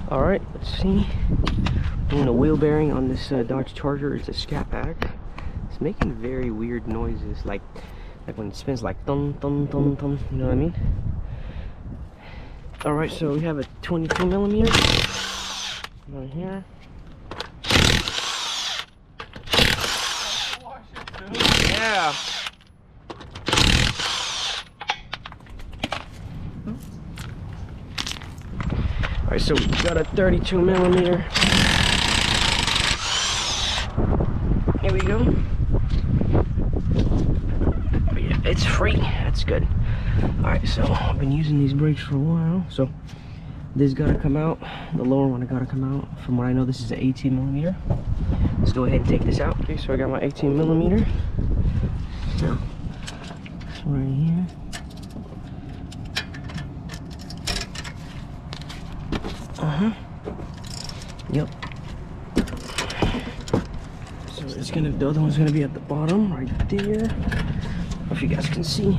All right, let's see. The wheel bearing on this Dodge Charger is a Scat Pack. It's making very weird noises, like when it spins, like thum thum thum thum. You know what I mean? All right, so we have a 22mm right here. Yeah. All right, so we got a 32mm. Here we go. Oh, yeah, it's free. That's good. All right, so I've been using these brakes for a while. So this gotta come out. The lower one gotta come out. From what I know, this is an 18mm. Let's go ahead and take this out. Okay, so I got my 18mm. So it's right here. Yep. So it's gonna, the other one's gonna be at the bottom right there. I don't know if you guys can see.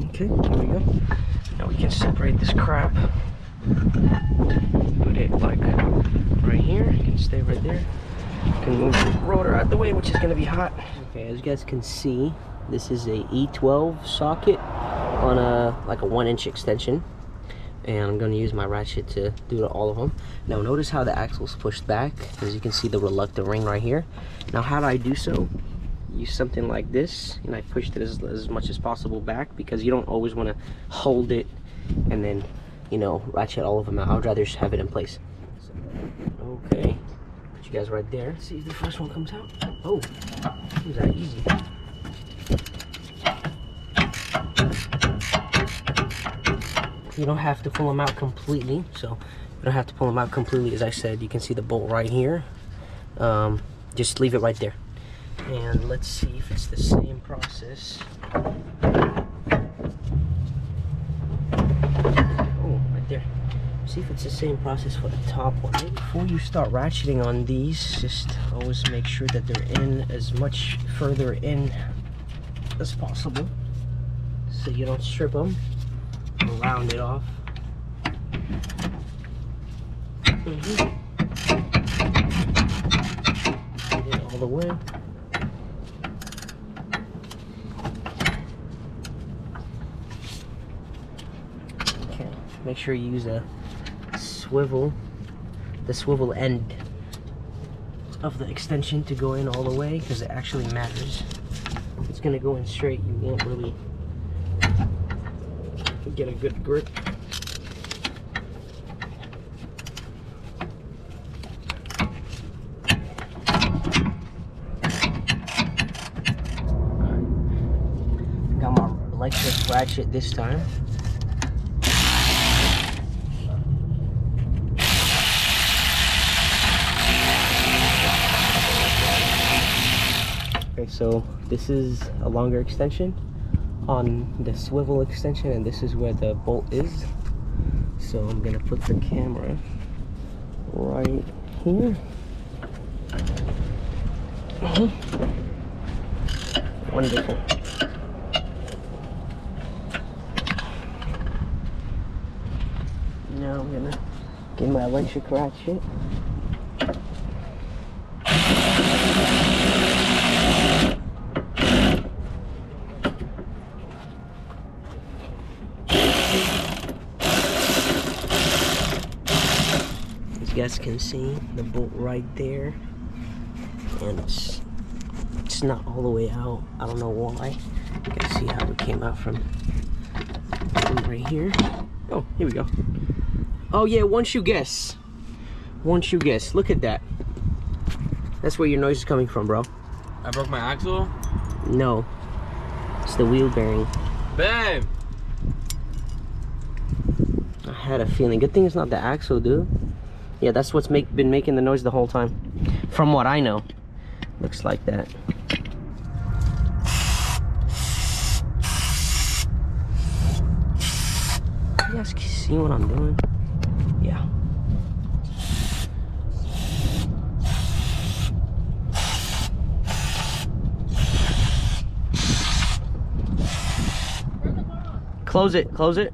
Okay, there we go. Now we can separate this crap. Put it like right here. It can stay right there. You can move the rotor out the way, which is gonna be hot. Okay, as you guys can see, this is a E12 socket on a 1-inch extension, and I'm going to use my ratchet to do all of them. Now notice how the axle's pushed back. As you can see, the reluctant ring right here. Now how do I do so? Use something like this, and I pushed it as much as possible back, because you don't always want to hold it and then, you know, ratchet all of them out. I'd rather just have it in place. So, okay, put you guys right there. Let's see if the first one comes out. Oh, it was that easy. You don't have to pull them out completely, so you don't have to pull them out completely. As I said, you can see the bolt right here. Just leave it right there, and let's see if it's the same process. Oh, right there. See if it's the same process for the top one. Before you start ratcheting on these, just always make sure that they're in as much further in as possible, so you don't strip them. Round it off. Get it all the way. Okay, make sure you use a swivel, the swivel end of the extension to go in all the way, because it actually matters. If it's gonna go in straight, you won't really get a good grip. Got my electric ratchet this time. Okay, so this is a longer extension on the swivel extension, and this is where the bolt is. So I'm gonna put the camera right here. Wonderful. Now I'm gonna get my electric ratchet. You guys can see the bolt right there, and it's not all the way out. I don't know why. You can see how it came out from right here. Oh, here we go. Oh yeah, once you guess, look at that. That's where your noise is coming from, bro. I broke my axle? No, it's the wheel bearing. Babe! I had a feeling. Good thing it's not the axle, dude. Yeah, that's what's been making the noise the whole time. From what I know. Looks like that. You guys see what I'm doing? Yeah. Close it, close it.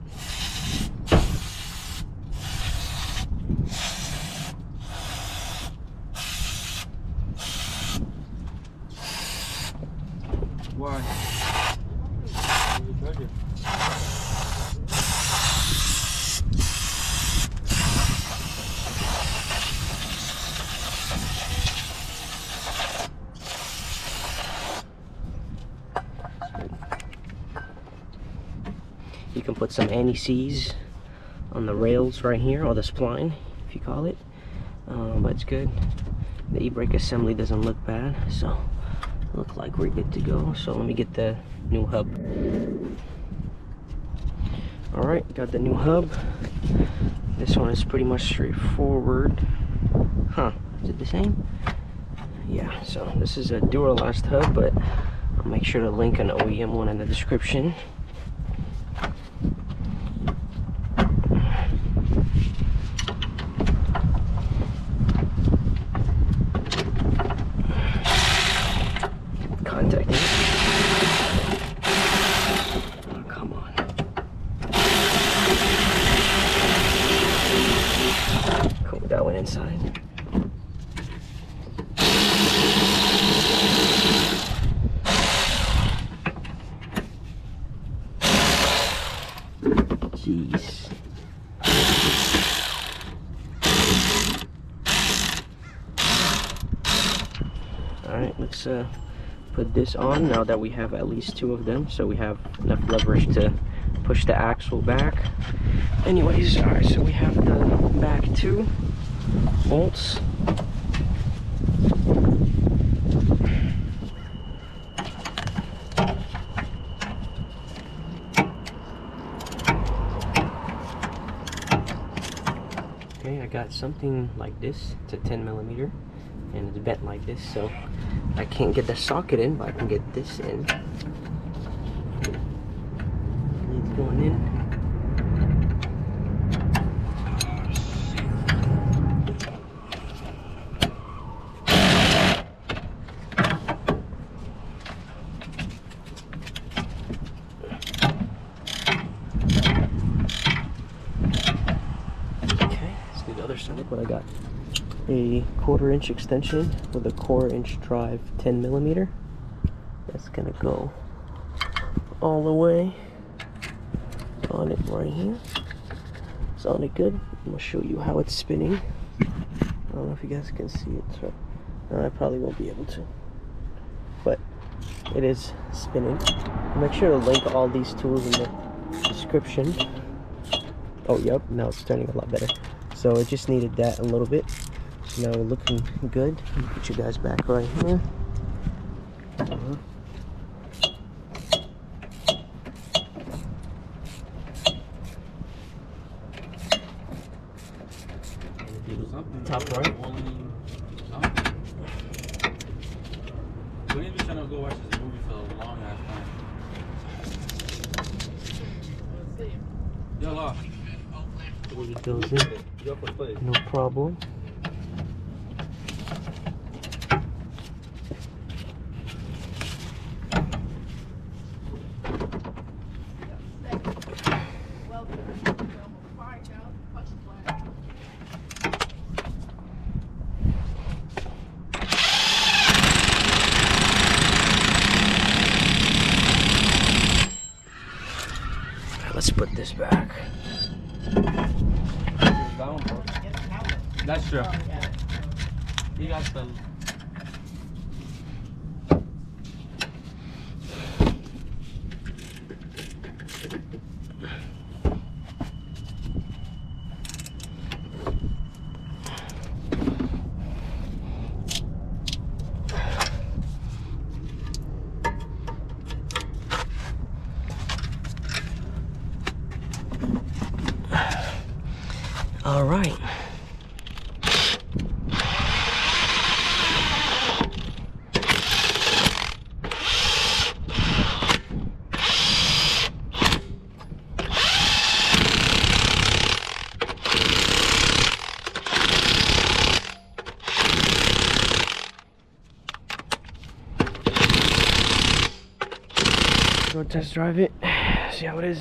Why? You can put some anti-seize on the rails right here, or the spline, if you call it. But it's good. The e-brake assembly doesn't look bad, so look like we're good to go. So let me get the new hub. All right, got the new hub. This one is pretty much straightforward. Huh? Is it the same? Yeah. So this is a Duralast hub, but I'll make sure to link an OEM one in the description. Contacting it. Oh, come on. Cool, that went inside. Jeez. Alright, let's put this on now that we have at least 2 of them, so we have enough leverage to push the axle back. Anyways, alright, so we have the back 2 bolts. Okay, I got something like this. It's a 10mm. And it's bent like this, so I can't get the socket in, but I can get this in. It's going in. Okay, let's do the other side. Look what I got. A 1/4 inch extension with a 1/4 inch drive 10mm. That's gonna go all the way on it right here. It's on it good. I'm gonna show you how it's spinning. I don't know if you guys can see it. So I probably won't be able to, but it is spinning. Make sure to link all these tools in the description. Oh, yep, now it's turning a lot better. So it just needed that a little bit. Now we're looking good. Let me put you guys back right here. Top right. We need to be trying to go watch this movie for a long ass time. Yo, lock. It goes in. No problem. Let's put this back. That's true. You got the. All right. Go test drive it, see how it is.